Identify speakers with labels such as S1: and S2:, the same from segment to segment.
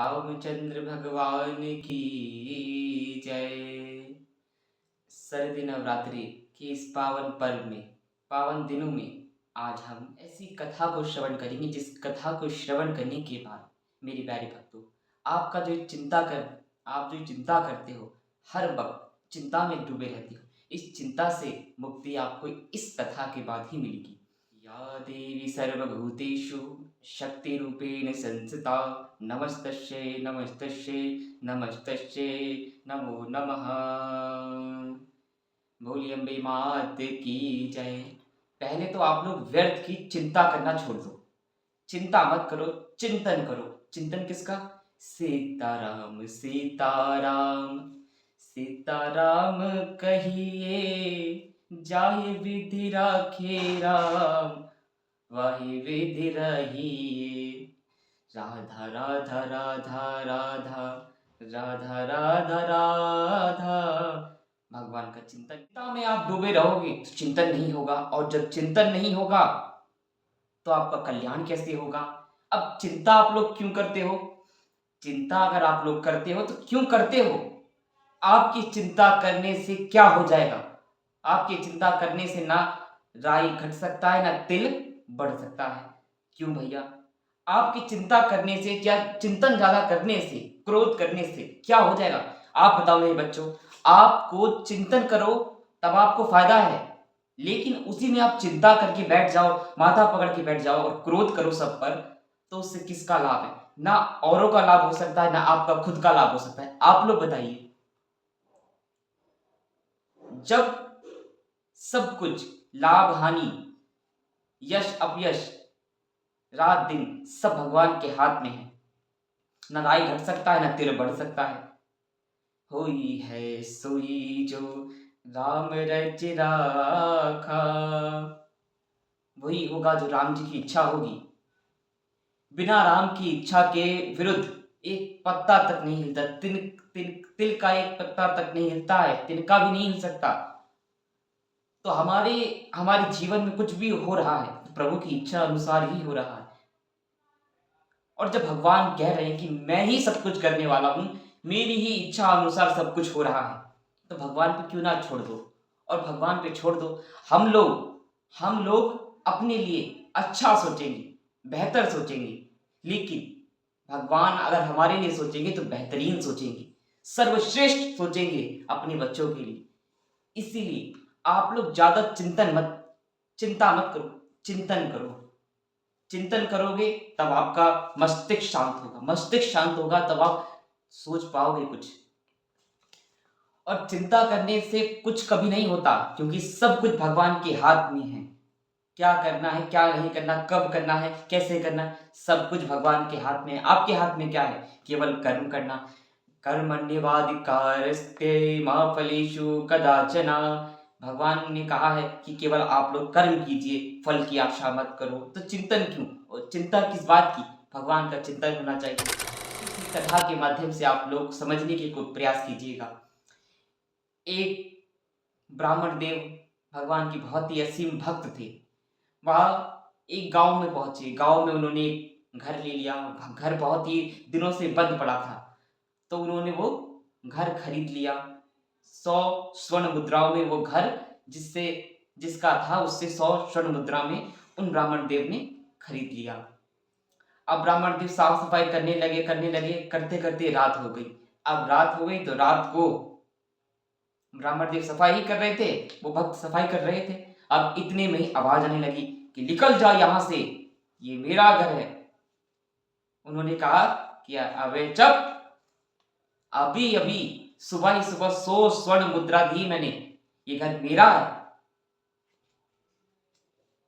S1: रामचंद्र भगवान की जय। शरद नवरात्रि के इस पावन पर्व में, पावन दिनों में आज हम ऐसी कथा को श्रवण करेंगे जिस कथा को श्रवण करने के बाद मेरे प्यारे भक्तों, आपका जो आप जो चिंता करते हो, हर वक्त चिंता में डूबे रहते हो, इस चिंता से मुक्ति आपको इस कथा के बाद ही मिलेगी। या देवी सर्वभूतेषु शक्तिरूपेण संस्थिता नमस्तस्यै नमस्तस्यै नमस्तस्यै नमो नमः। बोली अम्बे मात की जय। पहले तो आप लोग व्यर्थ की चिंता करना छोड़ दो। चिंता मत करो, चिंतन करो। चिंतन किसका? सीताराम सीताराम सीताराम कहिए, जाहि विधि राखे राम, वही विधि रहिए। राधा राधा राधा राधा राधा राधा राधा। भगवान का चिंता में आप डूबे रहोगे तो चिंतन नहीं होगा, और जब चिंतन नहीं होगा तो आपका कल्याण कैसे होगा? अब चिंता आप लोग क्यों करते हो? चिंता अगर आप लोग करते हो तो क्यों करते हो? आपकी चिंता करने से क्या हो जाएगा? आपकी चिंता करने से ना राई घट सकता है, ना तिल बढ़ सकता है। क्यों भैया? आपकी चिंता करने से, क्या चिंतन ज्यादा करने से, क्रोध करने से क्या हो जाएगा? आप बताओ मेरे बच्चों, आपको चिंतन करो तब आपको फायदा है, लेकिन उसी में आप चिंता करके बैठ जाओ, माथा पकड़ के बैठ जाओ और क्रोध करो सब पर, तो उससे किसका लाभ है? ना औरों का लाभ हो सकता है, ना आपका खुद का लाभ हो सकता है। आप लोग बताइए। जब सब कुछ, लाभ हानि, यश अपयश, रात दिन सब भगवान के हाथ में है, ना राई घट सकता है, ना तिल बढ़ सकता है। होई है सोई जो राम रच राखा, वही होगा जो राम जी की इच्छा होगी। बिना राम की इच्छा के विरुद्ध एक पत्ता तक नहीं हिलता। तिल का एक पत्ता तक नहीं हिलता है, तिनका भी नहीं हिल सकता। तो हमारे जीवन में कुछ भी हो रहा है तो प्रभु की इच्छा अनुसार ही हो रहा है। और जब भगवान कह रहे हैं कि मैं ही सब कुछ करने वाला हूं, मेरी ही इच्छा अनुसार सब कुछ हो रहा है, तो भगवान पे क्यों ना छोड़ दो, और भगवान पे छोड़ दो। हम लोग अपने लिए अच्छा सोचेंगे, बेहतर सोचेंगे, लेकिन भगवान अगर हमारे लिए सोचेंगे तो बेहतरीन सोचेंगे, सर्वश्रेष्ठ सोचेंगे अपने बच्चों के लिए। इसीलिए आप लोग ज्यादा चिंता मत करो, चिंतन करो। चिंतन करोगे तब आपका मस्तिष्क शांत होगा, मस्तिष्क शांत होगा तब आप सोच पाओगे कुछ। और चिंता करने से कुछ कभी नहीं होता, क्योंकि सब कुछ भगवान के हाथ में है। क्या करना है, क्या नहीं करना, कब करना है, कैसे करना है, सब कुछ भगवान के हाथ में है। आपके हाथ में क्या है? केवल कर्म करना। कर्मण्येवाधिकारस्ते मा फलेषु कदाचन। भगवान ने कहा है कि केवल आप लोग कर्म कीजिए, फल की आशा मत करो। तो चिंतन क्यों, और चिंता किस बात की? भगवान का चिंतन होना चाहिए। इसी कथा के माध्यम से आप लोग समझने की प्रयास कीजिएगा। एक ब्राह्मण देव भगवान की बहुत ही असीम भक्त थे। वह एक गांव में पहुंचे। गांव में उन्होंने एक घर ले लिया। घर बहुत ही दिनों से बंद पड़ा था, तो उन्होंने वो घर खरीद लिया। 100 स्वर्ण मुद्राओं में वो घर, जिसका था, उससे 100 स्वर्ण मुद्रा में उन ब्राह्मण देव ने खरीद लिया। अब ब्राह्मण देव साफ सफाई करने लगे, करते करते रात हो गई। अब रात हो गई तो रात को ब्राह्मण देव सफाई ही कर रहे थे, वो भक्त सफाई कर रहे थे। अब इतने में ही आवाज आने लगी कि निकल जाओ यहां से, ये मेरा घर है। उन्होंने कहा कि अबे चुप, अभी अभी सुबह ही सुबह 100 स्वर्ण मुद्रा दी मैंने, ये घर मेरा है।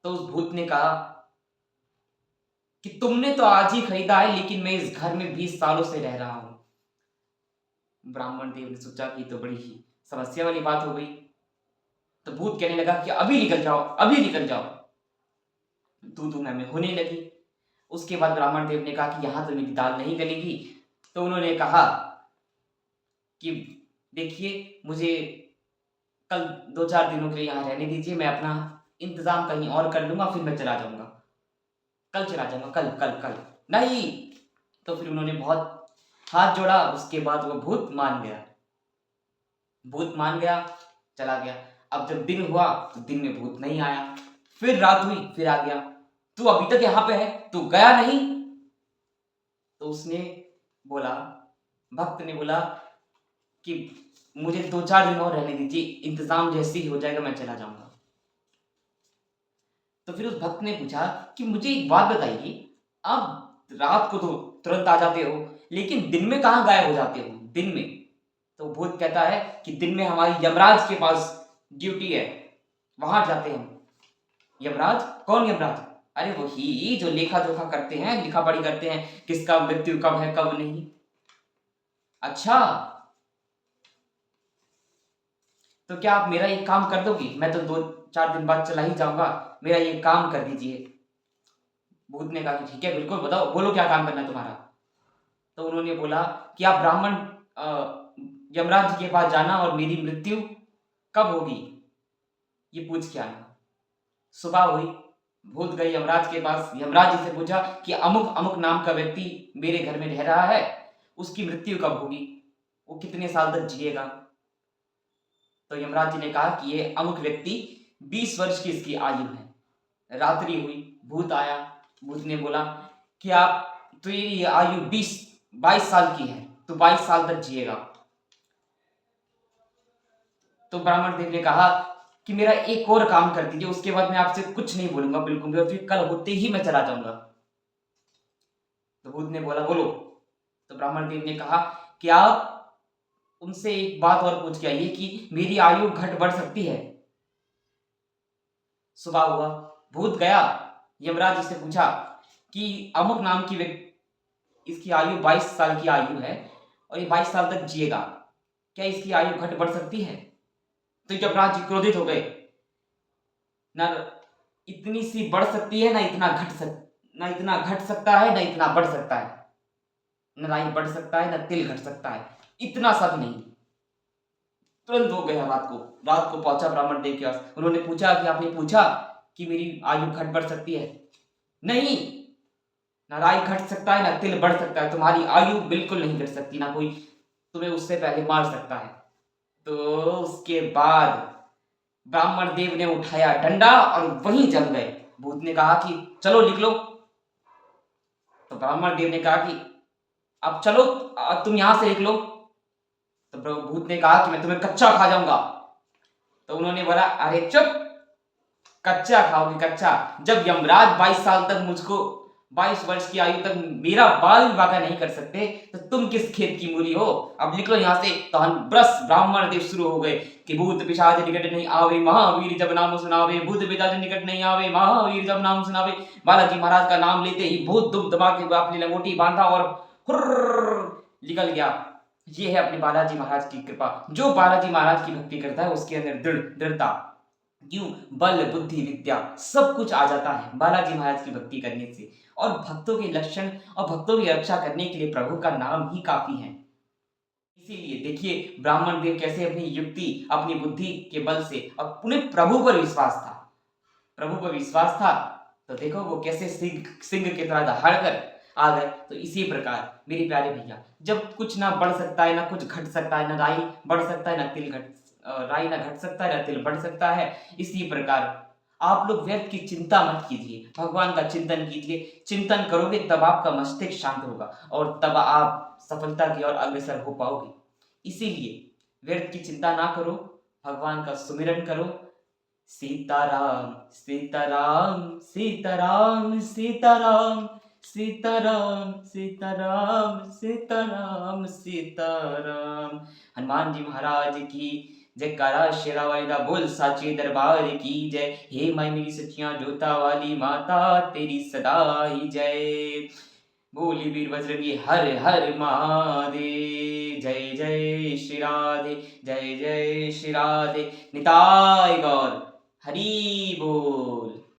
S1: तो उस भूत ने कहा कि तुमने तो आज ही खरीदा है, लेकिन मैं इस घर में 20 सालों से रह रहा हूं। ब्राह्मण देव ने सोचा कि तो बड़ी ही समस्या वाली बात हो गई। तो भूत कहने लगा कि अभी निकल जाओ, अभी निकल जाओ। तू मैं होने लगी। उसके बाद ब्राह्मण देव ने कहा कि यहां तो मेरी दाल नहीं गलेगी। तो उन्होंने कहा कि देखिए, मुझे कल 2-4 दिनों के लिए यहाँ रहने दीजिए, मैं अपना इंतजाम कहीं और कर लूंगा, फिर मैं चला जाऊंगा, कल चला जाऊंगा, कल कल कल। नहीं। तो फिर उन्होंने बहुत हाथ जोड़ा, उसके बाद वो भूत मान गया। भूत मान गया, चला गया। अब जब दिन हुआ तो दिन में भूत नहीं आया। फिर रात हुई, फिर आ गया। तू अभी तक यहाँ पे है, तू गया नहीं? तो उसने बोला, भक्त ने बोला कि मुझे 2-4 दिन और रहने दीजिए, इंतजाम जैसे ही हो जाएगा मैं चला जाऊंगा। तो फिर उस भक्त ने पूछा कि मुझे एक बात बताइए, आप रात को तो तुरंत आ जाते हो, लेकिन दिन में कहाँ गायब हो जाते हो? दिन में? तो भूत कहता है कि दिन में हमारी यमराज के पास ड्यूटी है, वहां जाते हैं हम। यमराज? कौन यमराज? अरे वही जो लेखा जोखा करते हैं, लिखा पढ़ी करते हैं, किसका मृत्यु कब है कब नहीं। अच्छा, तो क्या आप मेरा ये काम कर दोगे? मैं तो 2-4 दिन बाद चला ही जाऊंगा, मेरा ये काम कर दीजिए। भूत ने कहा कि ठीक है, बिल्कुल, बताओ, बोलो क्या काम करना है तुम्हारा। तो उन्होंने बोला कि आप ब्राह्मण यमराज के पास जाना और मेरी मृत्यु कब होगी ये पूछ के आना। सुबह हुई, भूत गए यमराज के पास। यमराज जी से पूछा कि अमुक अमुक नाम का व्यक्ति मेरे घर में रह रहा है, उसकी मृत्यु कब होगी, वो कितने साल तक जिएगा? तो यमराज जी ने कहा कि ये अमुक व्यक्ति 20 वर्ष की इसकी आयु है। रात्रि हुई, भूत आया। भूत ने बोला कि आप तो ये आयु 22 साल की है, तो 22 साल तक जिएगा। तो ब्राह्मण देव ने कहा कि मेरा एक और काम कर दीजिए, उसके बाद मैं आपसे कुछ नहीं बोलूंगा बिल्कुल भी, और फिर कल होते ही मैं चला जाऊंगा। तो भूत ने बोला बोलो। तो ब्राह्मण देव ने कहा कि आप उनसे एक बात और पूछ के आइए कि मेरी आयु घट बढ़ सकती है। सुबह हुआ, भूत गया, यमराज जी से पूछा कि अमुक नाम की व्यक्ति, इसकी आयु 22 साल की आयु है और ये 22 साल तक जिएगा, क्या इसकी आयु घट बढ़ सकती है? तो यमराज जी क्रोधित हो गए, ना इतनी सी बढ़ सकती है, ना इतना घट सकता है, ना इतना बढ़ सकता है, न राई बढ़ सकता है, ना तिल घट सकता है, इतना सा भी नहीं। तुरंत हो गया। रात को पहुंचा ब्राह्मण देव के पास। उन्होंने पूछा कि आपने पूछा कि मेरी आयु घट बढ़ सकती है? नहीं, ना राई घट सकता है, ना तिल बढ़ सकता है, तुम्हारी आयु बिल्कुल नहीं घट सकती, ना कोई तुम्हें उससे पहले मार सकता है। तो उसके बाद ब्राह्मण देव ने उठाया डंडा और वहीं जम गए। भूत ने कहा कि चलो लिख लो। तो ब्राह्मण देव ने कहा कि अब चलो, तुम यहां से लिख लो। तो भूत ने कहा कि मैं तुम्हें कच्चा खा जाऊंगा। तो उन्होंने बोला अरे चुप, कच्चा खाओगे कच्चा? जब यमराज 22 साल तक मुझको 22 वर्ष की आयु तक मेरा बाल भी बाका नहीं कर सकते, तो तुम किस खेत की मूली हो? अब निकलो यहाँ से। तो बस ब्राह्मण देव शुरू हो गए कि भूत पिशाच निकट नहीं आवे, महावीर जब नाम सुनावे, भूत पिशाच निकट नहीं आवे, महावीर जब नाम सुनावे। बालाजी महाराज का नाम लेते ही भूत दुब दबा के अपनी लंगोटी बांधा और हुर्र निकल गया। ये है अपने बालाजी महाराज की कृपा। जो बालाजी महाराज की भक्ति करता है उसके अंदर दृढ़ता, क्यों, बल बुद्धि विद्या सब कुछ आ जाता है बालाजी महाराज की भक्ति करने से। और भक्तों के लक्षण और भक्तों की रक्षा करने के लिए प्रभु का नाम ही काफी है। इसीलिए देखिए ब्राह्मण देव कैसे अपनी युक्ति, अपनी बुद्धि के बल से, और उन्हें प्रभु पर विश्वास था, प्रभु पर विश्वास था, तो देखो वो कैसे सिंह की तरह दहाड़ कर आ गए। तो इसी प्रकार मेरे प्यारे भैया, जब कुछ ना बढ़ सकता है, ना कुछ घट सकता है, ना राई बढ़ सकता है, ना तिल राई ना घट सकता है, ना तिल बढ़ सकता है, इसी प्रकार आप लोग व्यर्थ की चिंता मत कीजिए, भगवान का चिंतन कीजिए। चिंतन करोगे तब आपका मस्तिष्क शांत होगा और तब आप सफलता की ओर अग्रसर हो पाओगे। इसीलिए व्यर्थ की चिंता ना करो, भगवान का सुमिरन करो। सीताराम सीताराम सीताराम सीताराम सीताराम सीताराम सीताराम सीताराम। हनुमान जी महाराज की जयकारा, शेरा वाली बोल साचे दरबार की जय। हे माई मेरी सचिया जोता वाली माता, तेरी सदा ही जय। बोली वीर बजरंगी हर हर महादेव। जय जय श्री राधे, जय जय श्री राधे। निताय गौर, हरि बोल।